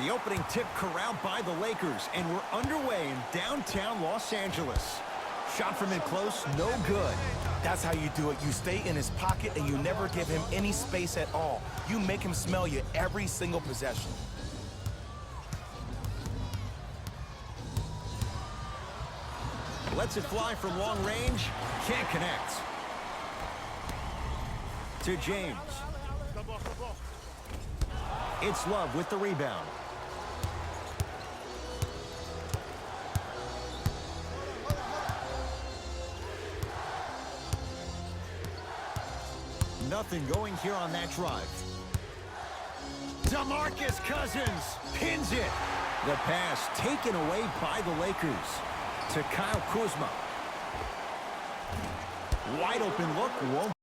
The opening tip corralled by the Lakers, and we're underway in downtown Los Angeles. Shot from in close, no good. That's how you do it. You stay in his pocket, and you never give him any space at all. You make him smell you every single possession. Lets it fly from long range. Can't connect. To James. It's Love with the rebound. Nothing going here on that drive. DeMarcus Cousins pins it. The pass taken away by the Lakers. To Kyle Kuzma. Wide open look, won't.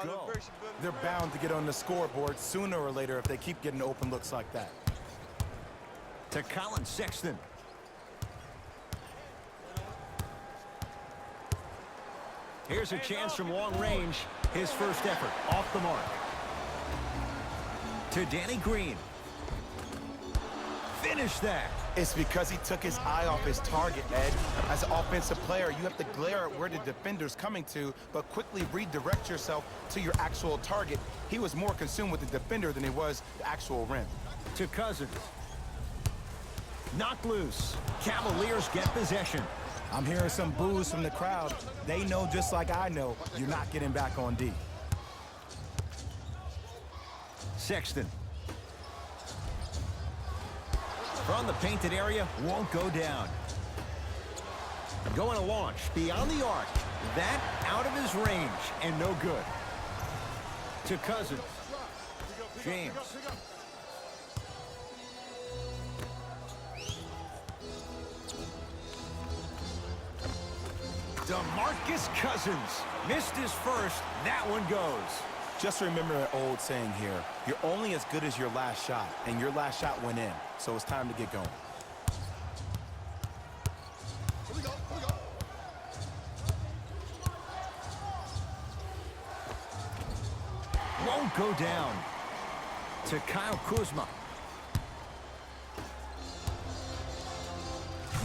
Go. They're bound to get on the scoreboard sooner or later if they keep getting open looks like that. To Colin Sexton. Here's a chance from long range. His first effort off the mark. To Danny Green. Finish that. It's because he took his eye off his target, Ed. As an offensive player, you have to glare at where the defender's coming to, but quickly redirect yourself to your actual target. He was more consumed with the defender than he was the actual rim. To Cousins. Knocked loose. Cavaliers get possession. I'm hearing some boos from the crowd. They know just like I know, you're not getting back on D. Sexton. From the painted area, won't go down. Going to launch beyond the arc. That out of his range and no good. To Cousins. James. DeMarcus Cousins missed his first. That one goes. Just remember an old saying here, you're only as good as your last shot, and your last shot went in, so it's time to get going. Here we go. Won't go down. To Kyle Kuzma.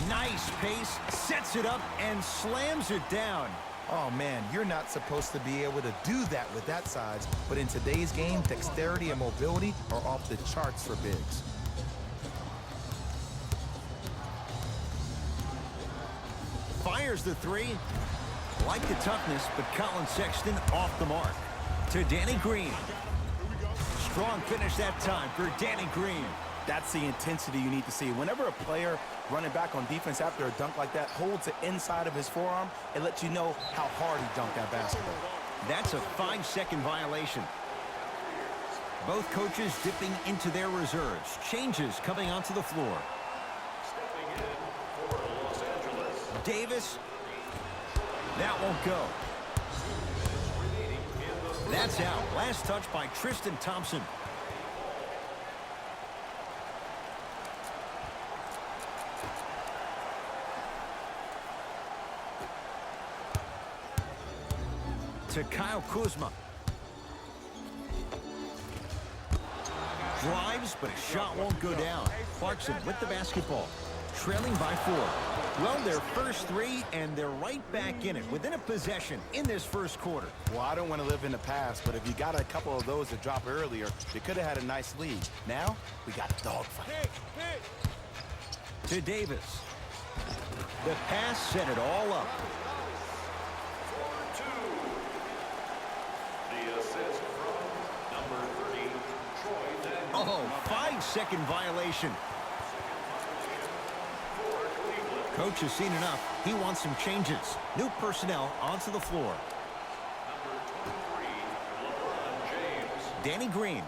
Nice pace, sets it up, and slams it down. Oh, man, you're not supposed to be able to do that with that size, but in today's game, dexterity and mobility are off the charts for bigs. Fires the three. Like the toughness, but Colin Sexton off the mark. To Danny Green. Strong finish that time for Danny Green. That's the intensity you need to see. Whenever a player running back on defense after a dunk like that holds it inside of his forearm, it lets you know how hard he dunked that basketball. That's a 5-second violation. Both coaches dipping into their reserves. Changes coming onto the floor. Stepping in for Los Angeles. Davis. That won't go. That's out. Last touch by Tristan Thompson. To Kyle Kuzma. Drives, but a shot won't go down. Clarkson with the basketball. Trailing by 4. Well, their first 3, and they're right back in it within a possession in this first quarter. Well, I don't want to live in the past, but if you got a couple of those to drop earlier, you could have had a nice lead. Now, we got a dogfight. To Davis. The pass set it all up. The assist from number 30, Troy Daniels. Oh, 5-second violation. Coach has seen enough. He wants some changes. New personnel onto the floor. Number 23, LeBron James. Danny Green.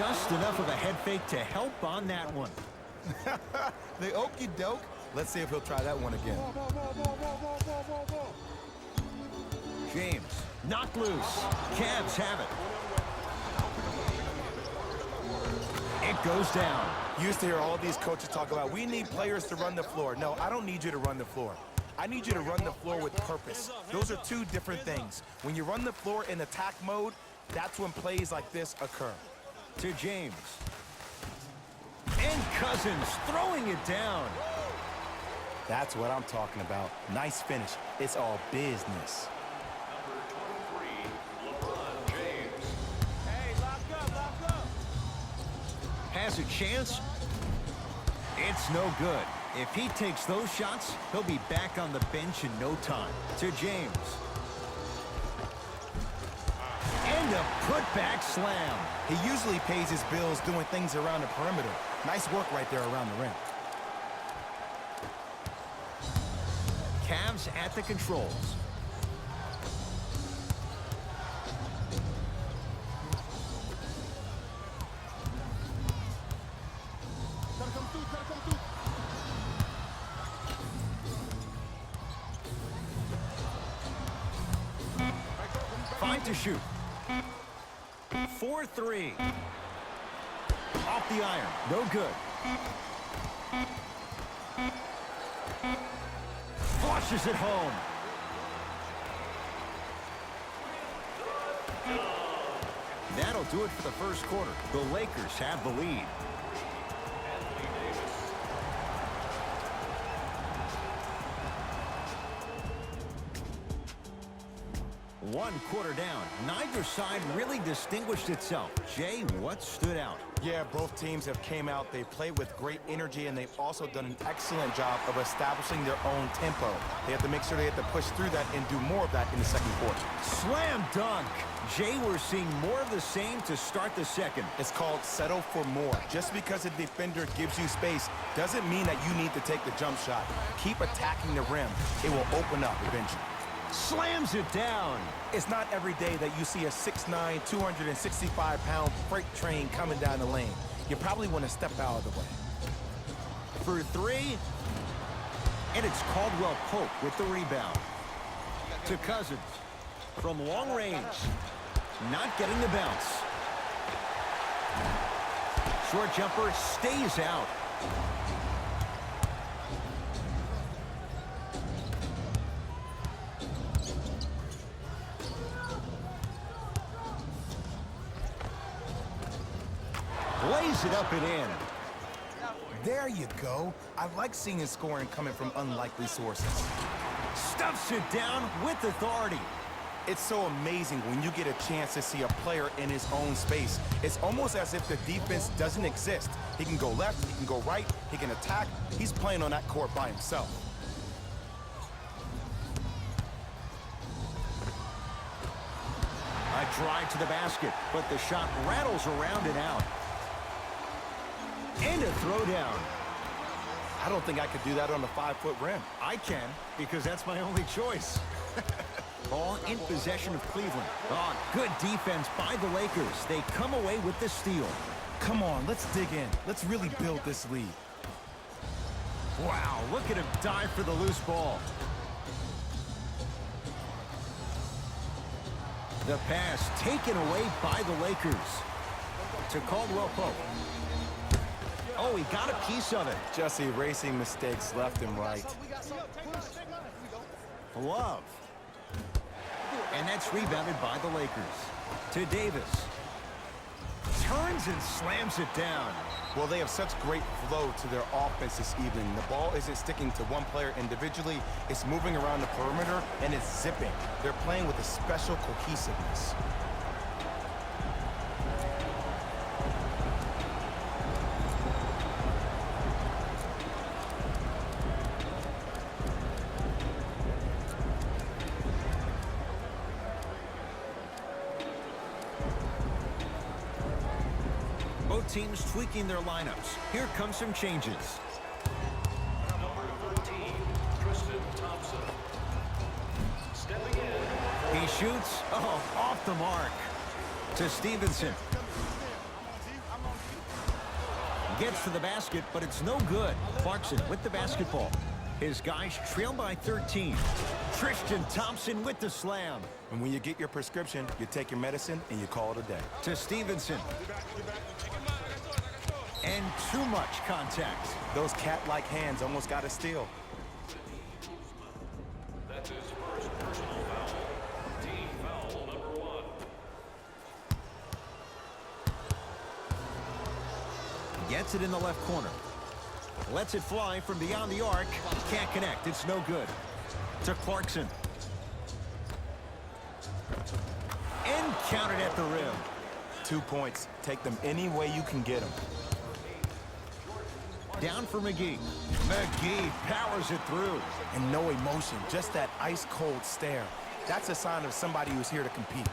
Just enough of a head fake to help on that one. The okey doke. Let's see if he'll try that one again. James, knocked loose. Cavs have it. It goes down. You used to hear all these coaches talk about, we need players to run the floor. No, I don't need you to run the floor. I need you to run the floor with purpose. Those are two different things. When you run the floor in attack mode, that's when plays like this occur. To James. And Cousins throwing it down. That's what I'm talking about. Nice finish. It's all business. Number 23, LeBron James. Hey, lock up. Has a chance. It's no good. If he takes those shots, he'll be back on the bench in no time. To James. And a putback slam. He usually pays his bills doing things around the perimeter. Nice work right there around the rim. Cavs at the controls. Five to shoot. 4-3. Off the iron. No good. Flushes it home. That'll do it for the first quarter. The Lakers have the lead. Anthony Davis. One quarter down. Neither side really distinguished itself. Jay, what stood out? Yeah, both teams have came out. They played with great energy, and they've also done an excellent job of establishing their own tempo. They have to make sure they have to push through that and do more of that in the second quarter. Slam dunk. Jay, we're seeing more of the same to start the second. It's called settle for more. Just because a defender gives you space doesn't mean that you need to take the jump shot. Keep attacking the rim. It will open up eventually. Slams it down. It's not every day that you see a 6'9", 265-pound freight train coming down the lane. You probably want to step out of the way. For three. And it's Caldwell Pope with the rebound. To Cousins. From long range. Not getting the bounce. Short jumper stays out. Lays it up and in. There you go. I like seeing scoring coming from unlikely sources. Stuffs it down with authority. It's so amazing when you get a chance to see a player in his own space. It's almost as if the defense doesn't exist. He can go left, he can go right, he can attack. He's playing on that court by himself. A drive to the basket, but the shot rattles around and out. And a throwdown. I don't think I could do that on a 5-foot rim. I can, because that's my only choice. Ball in possession of Cleveland. Oh, good defense by the Lakers. They come away with the steal. Come on, let's dig in. Let's really build this lead. Wow, look at him dive for the loose ball. The pass taken away by the Lakers. To Caldwell Pope. Oh, he got a piece of it. Just erasing mistakes left and right. Love. And that's rebounded by the Lakers. To Davis. Turns and slams it down. Well, they have such great flow to their offense this evening. The ball isn't sticking to one player individually. It's moving around the perimeter, and it's zipping. They're playing with a special cohesiveness. Both teams tweaking their lineups. Here come some changes. Number 13, Tristan Thompson. Stepping in. He shoots. Oh, off the mark. To Stevenson. Gets to the basket, but it's no good. Clarkson with the basketball. His guys trail by 13. Tristan Thompson with the slam. And when you get your prescription, you take your medicine and you call it a day. To Stevenson. And too much contact. Those cat-like hands almost got a steal. That's his first personal foul. Team foul number 1. Gets it in the left corner. Lets it fly from beyond the arc. Can't connect. It's no good. To Clarkson. And counted at the rim. 2 points. Take them any way you can get them. Down for McGee. McGee powers it through. And no emotion, just that ice-cold stare. That's a sign of somebody who's here to compete.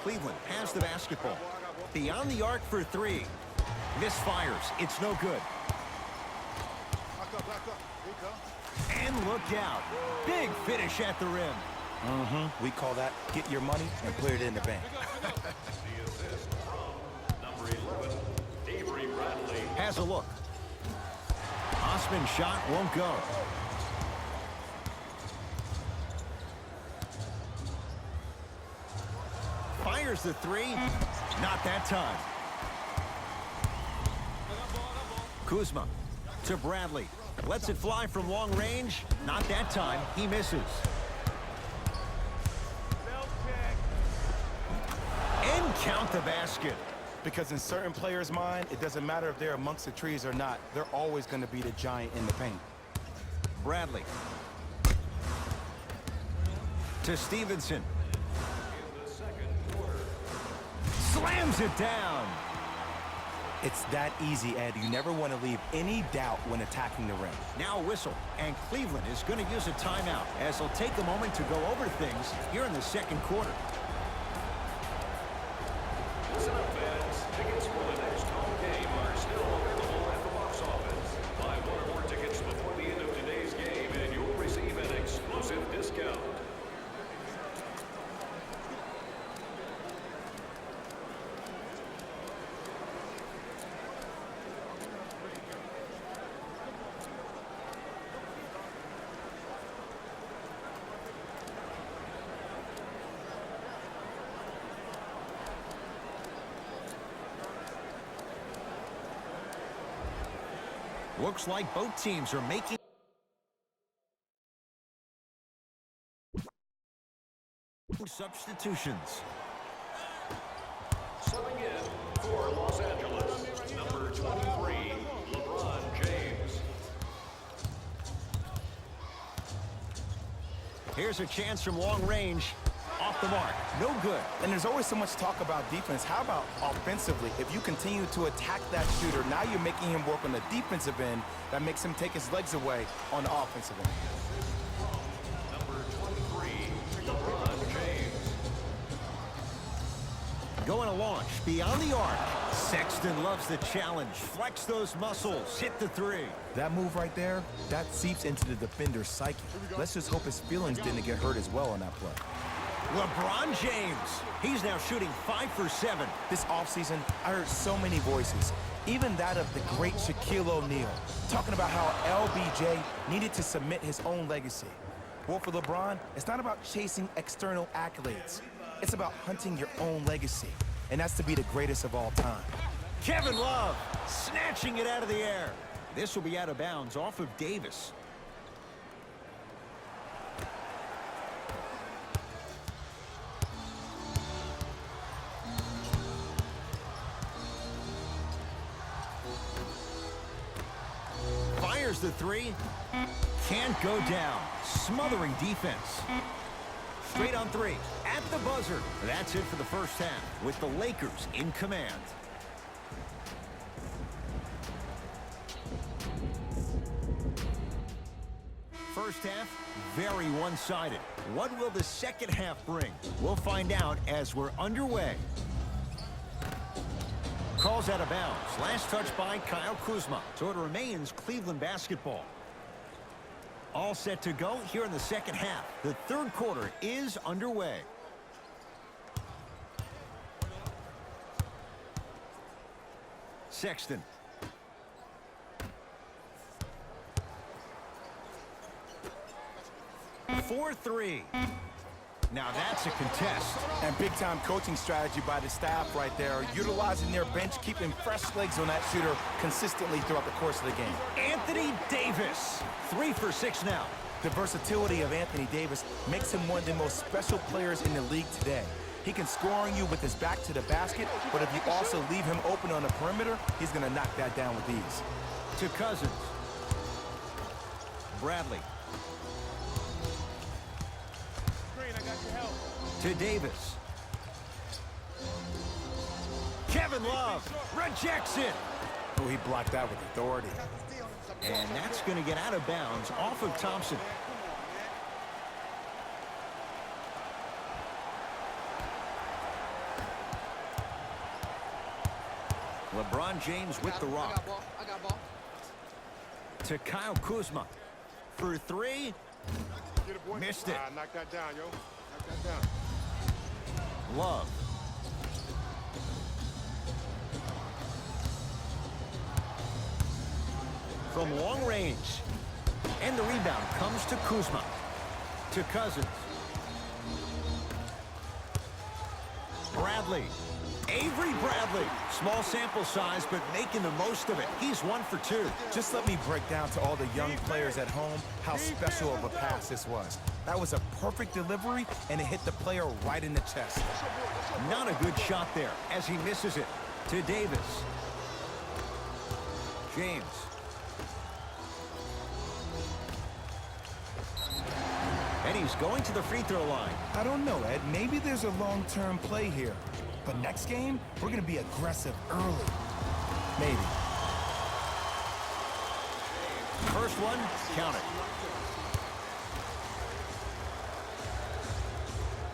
Cleveland has the basketball. Beyond the arc for 3. Misfires. It's no good. And look out. Big finish at the rim. We call that get your money and put it in the bank. The assist from number 11, Avery Bradley. Has a look. Osman shot won't go. Fires the 3. Not that time. Kuzma to Bradley. Lets it fly from long range. Not that time. He misses. And count the basket. Because in certain players' mind, it doesn't matter if they're amongst the trees or not. They're always going to be the giant in the paint. Bradley. To Stevenson. In the second quarter. Slams it down. It's that easy, Ed. You never want to leave any doubt when attacking the rim. Now a whistle, and Cleveland is going to use a timeout as they'll take a moment to go over things here in the second quarter. Listen up, fans. Tickets for the next home game are still available at the box office. Buy one or more tickets before the end of today's game, and you'll receive an exclusive discount. Looks like both teams are making substitutions. Subbing in for Los Angeles, number 23, LeBron James. Here's a chance from long range. Off the mark. No good. And there's always so much talk about defense. How about offensively? If you continue to attack that shooter, now you're making him work on the defensive end. That makes him take his legs away on the offensive end. Number 23, LeBron James. Going to launch beyond the arc. Sexton loves the challenge. Flex those muscles. Hit the 3. That move right there, that seeps into the defender's psyche. Let's just hope his feelings didn't get hurt as well on that play. LeBron James. He's now shooting 5 for 7. This offseason, I heard so many voices, even that of the great Shaquille O'Neal, talking about how LBJ needed to submit his own legacy. Well, for LeBron, it's not about chasing external accolades. It's about hunting your own legacy, and that's to be the greatest of all time. Kevin Love snatching it out of the air. This will be out of bounds off of Davis. Fires the 3. Can't go down. Smothering defense. Straight on 3. At the buzzer. That's it for the first half with the Lakers in command. First half, very one-sided. What will the second half bring? We'll find out as we're underway. Calls out of bounds. Last touch by Kyle Kuzma. So it remains Cleveland basketball. All set to go here in the second half. The third quarter is underway. Sexton. 4-3. Now that's a contest. And big-time coaching strategy by the staff right there, utilizing their bench, keeping fresh legs on that shooter consistently throughout the course of the game. Anthony Davis, 3 for 6 now. The versatility of Anthony Davis makes him one of the most special players in the league today. He can score on you with his back to the basket, but if you also leave him open on the perimeter, he's going to knock that down with ease. To Cousins. Bradley. Green, I got your help. To Davis. Kevin Love rejects it. Oh, he blocked that with authority. And that's going to get out of bounds off of Thompson. LeBron James with the rock. I got ball. To Kyle Kuzma. For 3. Get it, boy. Missed it. Knock that down, yo. Knock that down. Love. From long range. And the rebound comes to Kuzma. To Cousins. Bradley. Avery Bradley. Small sample size, but making the most of it. He's 1 for 2. Just let me break down to all the young players at home how special of a pass this was. That was a perfect delivery, and it hit the player right in the chest. Not a good shot there as he misses it. To Davis. James. And he's going to the free throw line. I don't know, Ed. Maybe there's a long-term play here. But next game, we're going to be aggressive early. Maybe. First one, count it.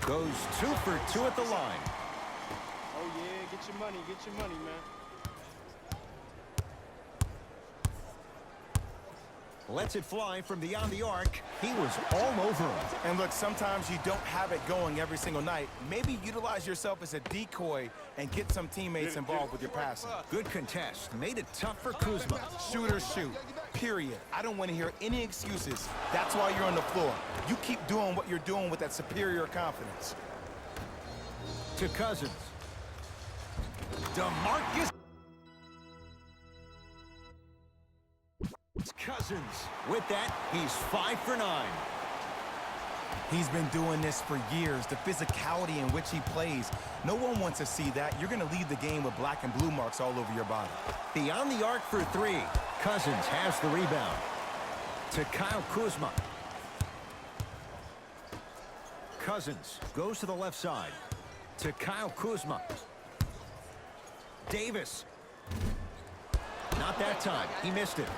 Goes 2 for 2 at the line. Oh, yeah. Get your money, man. Lets it fly from beyond the arc. He was all over him. And look, sometimes you don't have it going every single night. Maybe utilize yourself as a decoy and get some teammates involved with your passing. Good contest. Made it tough for Kuzma. Shoot or shoot, period. I don't want to hear any excuses. That's why you're on the floor. You keep doing what you're doing with that superior confidence. To Cousins. DeMarcus Cousins. With that, he's 5 for 9. He's been doing this for years. The physicality in which he plays. No one wants to see that. You're going to leave the game with black and blue marks all over your body. Beyond the arc for 3. Cousins has the rebound. To Kyle Kuzma. Cousins goes to the left side. To Kyle Kuzma. Davis. Not that time. He missed it.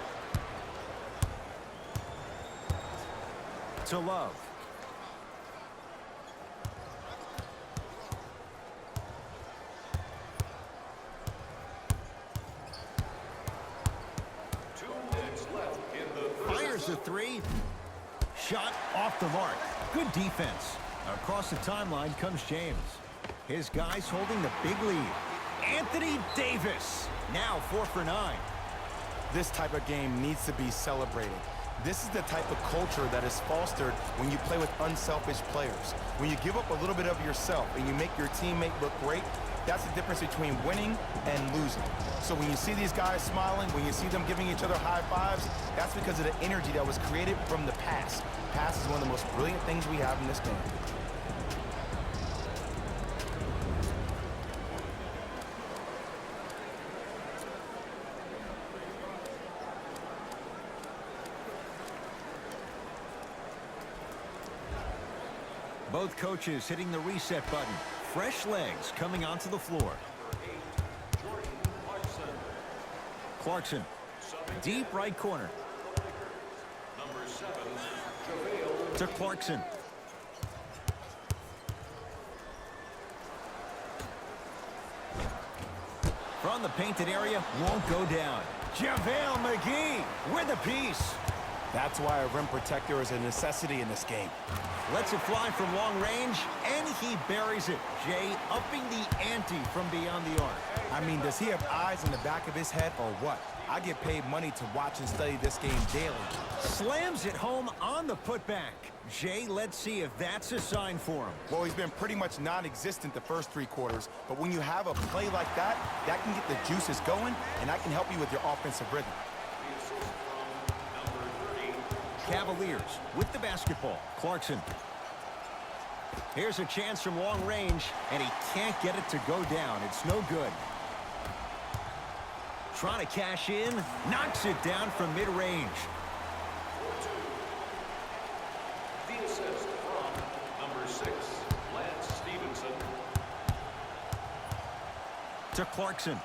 To Love. Fires the 3. Shot off the mark. Good defense. Across the timeline comes James. His guys holding the big lead. Anthony Davis. Now 4 for 9. This type of game needs to be celebrated. This is the type of culture that is fostered when you play with unselfish players. When you give up a little bit of yourself and you make your teammate look great, that's the difference between winning and losing. So when you see these guys smiling, when you see them giving each other high fives, that's because of the energy that was created from the pass. Pass is one of the most brilliant things we have in this game. Both coaches hitting the reset button. Fresh legs coming onto the floor. Clarkson, deep right corner. To Clarkson. From the painted area, won't go down. JaVale McGee with a piece. That's why a rim protector is a necessity in this game. Lets it fly from long range, and he buries it. Jay upping the ante from beyond the arc. I mean, does he have eyes in the back of his head or what? I get paid money to watch and study this game daily. Slams it home on the putback. Jay, let's see if that's a sign for him. Well, he's been pretty much non-existent the first 3 quarters, but when you have a play like that, that can get the juices going, and that can help you with your offensive rhythm. Cavaliers with the basketball. Clarkson. Here's a chance from long range, and he can't get it to go down. It's no good. Trying to cash in, knocks it down from mid-range. The assist from number 6, Lance Stevenson. To Clarkson.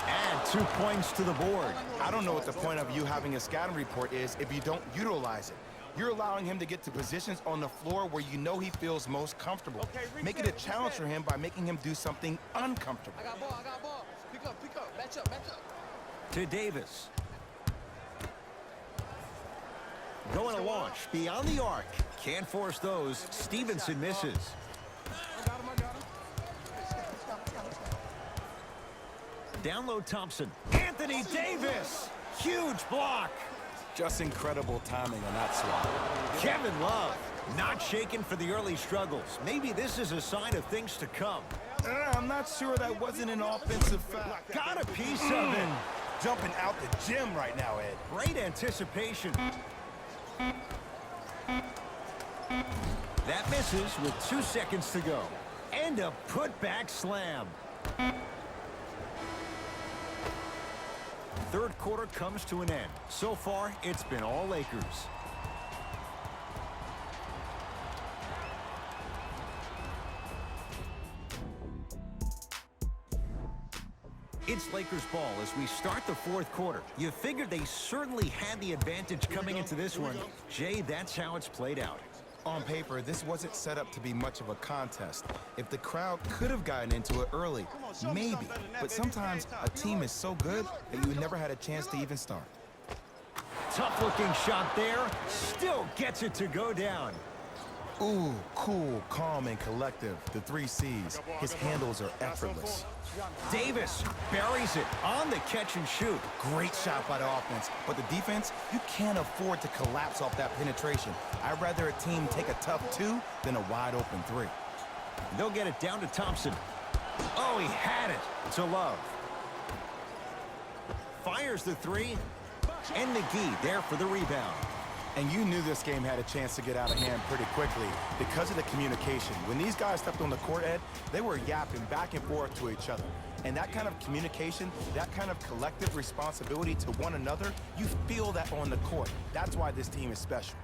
And 2 points to the board. I don't know what the point of you having a scouting report is if you don't utilize it. You're allowing him to get to positions on the floor where you know he feels most comfortable. Make it a challenge for him by making him do something uncomfortable. I got ball. Pick up. Match up. To Davis. Going to launch beyond the arc. Can't force those. Stevenson misses. I got him. Down low Thompson. Anthony Davis. Huge block. Just incredible timing on that swat. Kevin Love. Not shaken for the early struggles. Maybe this is a sign of things to come. I'm not sure that wasn't an offensive foul. Got a piece of it. Jumping out the gym right now, Ed. Great anticipation. That misses with 2 seconds to go. And a putback slam. Third quarter comes to an end. So far, it's been all Lakers. It's Lakers ball as we start the fourth quarter. You figured they certainly had the advantage coming into this one. Jay, that's how it's played out. On paper, this wasn't set up to be much of a contest. If the crowd could have gotten into it early, maybe. But sometimes a team is so good that you never had a chance to even start. Tough-looking shot there. Still gets it to go down. Ooh, cool, calm, and collective. The 3 C's. His handles are effortless. Davis buries it on the catch and shoot. Great shot by the offense. But the defense, you can't afford to collapse off that penetration. I'd rather a team take a tough 2 than a wide-open 3. They'll get it down to Thompson. Oh, he had it to Love. Fires the 3. And McGee there for the rebound. And you knew this game had a chance to get out of hand pretty quickly because of the communication. When these guys stepped on the court, Ed, they were yapping back and forth to each other. And that kind of communication, that kind of collective responsibility to one another, you feel that on the court. That's why this team is special.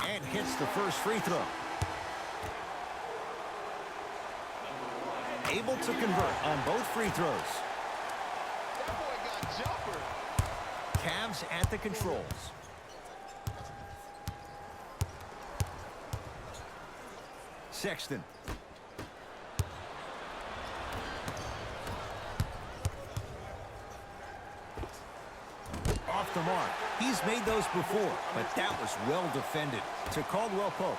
And hits the first free throw. Able to convert on both free throws. That boy got jumper. Cavs at the controls. Sexton. Off the mark. He's made those before, but that was well defended. To Caldwell Pope.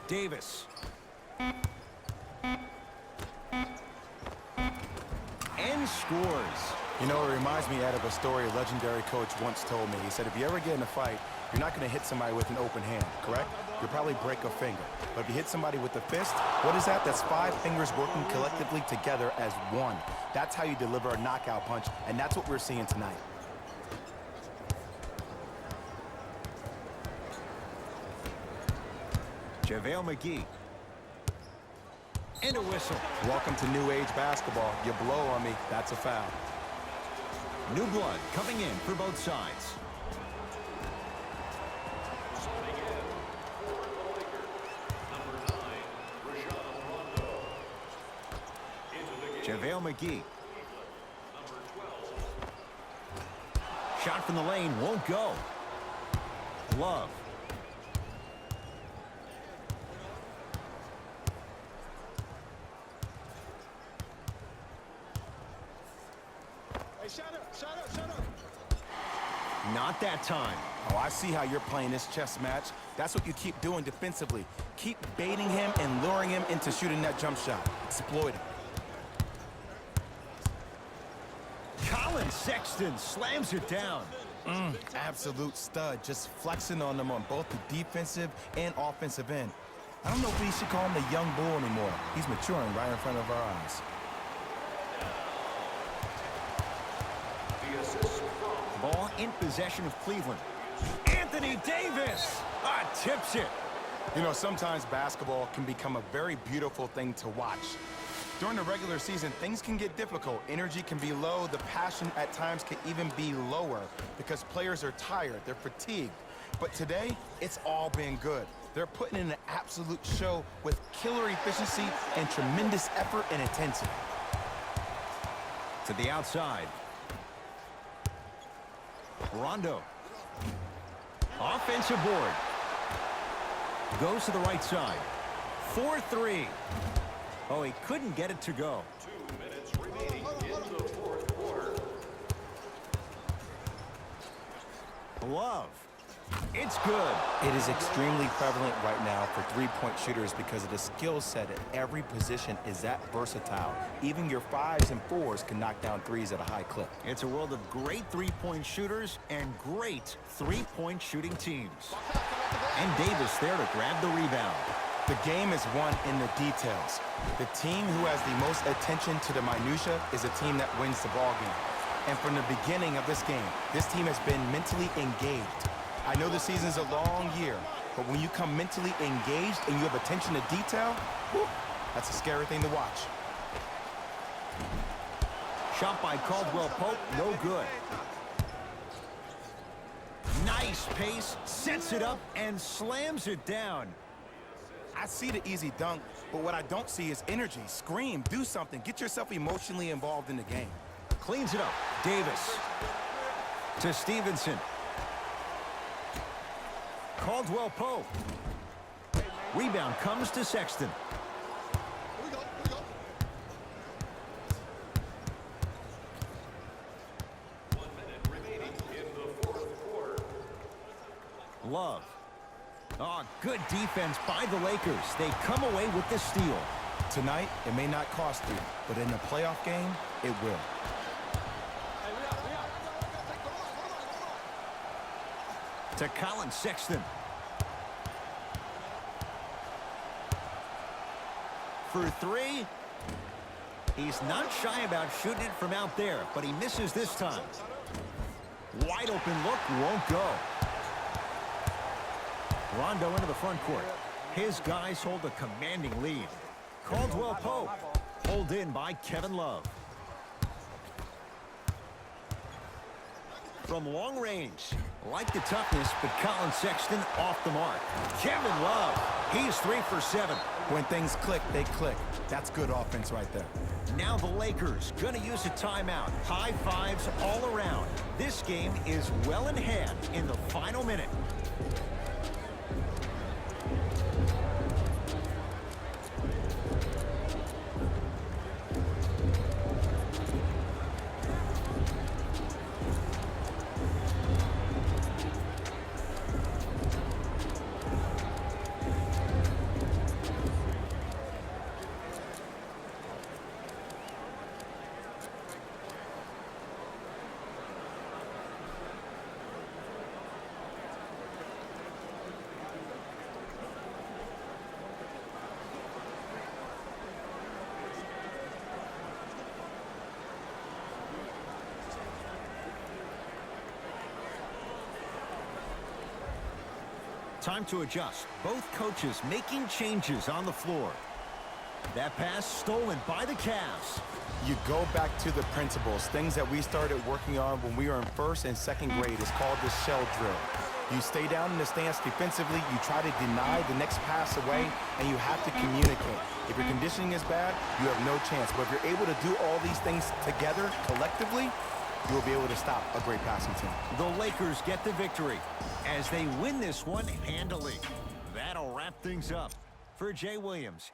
Davis. And scores. You know, it reminds me, Ed, of a story a legendary coach once told me. He said, if you ever get in a fight, you're not going to hit somebody with an open hand, correct? You'll probably break a finger. But if you hit somebody with the fist, what is that? That's 5 fingers working collectively together as one. That's how you deliver a knockout punch, and that's what we're seeing tonight. JaVale McGee. And a whistle. Welcome to New Age basketball. You blow on me, that's a foul. New blood coming in for both sides. Subbing in for the Lakers, number 9, Rajon Rondo. Into the game, JaVale McGee. number 12. Shot from the lane won't go. Love. shut up, shut up, shut up. Not that time. Oh, I see how you're playing this chess match. That's what you keep doing defensively. Keep baiting him and luring him into shooting that jump shot. Exploit him. Colin Sexton slams it down. Absolute stud. Just flexing on them on both the defensive and offensive end. I don't know if we should call him the young bull anymore. He's maturing right in front of our eyes. The assist from Ball in possession of Cleveland. Anthony Davis tips it. You know, sometimes basketball can become a very beautiful thing to watch. During the regular season, things can get difficult. Energy can be low. The passion at times can even be lower because players are tired. They're fatigued. But today, it's all been good. They're putting in an absolute show with killer efficiency and tremendous effort and intensity. To the outside. Rondo. Offensive board. Goes to the right side. 4-3. Oh, he couldn't get it to go. 2 minutes remaining in the fourth quarter. Love. It's good. It is extremely prevalent right now for three-point shooters because of the skill set at every position is that versatile. Even your 5s and 4s can knock down 3s at a high clip. It's a world of great three-point shooters and great three-point shooting teams. And Davis there to grab the rebound. The game is won in the details. The team who has the most attention to the minutia is a team that wins the ball game. And from the beginning of this game, this team has been mentally engaged. I know the season's a long year, but when you come mentally engaged and you have attention to detail, whew, that's a scary thing to watch. Shot by Caldwell Pope, no good. Nice pace, sets it up, and slams it down. I see the easy dunk, but what I don't see is energy. Scream, do something. Get yourself emotionally involved in the game. Cleans it up. Davis. To Stevenson. Caldwell Pope. Rebound comes to Sexton. Here we go, here we go. 1 minute remaining in the fourth quarter. Love. Oh, good defense by the Lakers. They come away with the steal. Tonight, it may not cost you, but in a playoff game, it will. To Colin Sexton. For three. He's not shy about shooting it from out there, but he misses this time. Wide open look, won't go. Rondo into the front court. His guys hold a commanding lead. Caldwell Pope. Pulled in by Kevin Love. From long range. Like the toughness, but Colin Sexton off the mark. Kevin Love. He's 3 for 7. When things click, they click. That's good offense right there. Now the Lakers going to use a timeout. High fives all around. This game is well in hand in the final minute. Time to adjust. Both coaches making changes on the floor. That pass stolen by the Cavs. You go back to the principles, things that we started working on when we were in first and second grade. It's called the shell drill. You stay down in the stance defensively, you try to deny the next pass away, and you have to communicate. If your conditioning is bad, you have no chance. But if you're able to do all these things together, collectively, you will be able to stop a great passing team. The Lakers get the victory as they win this one handily. That'll wrap things up. For Jay Williams.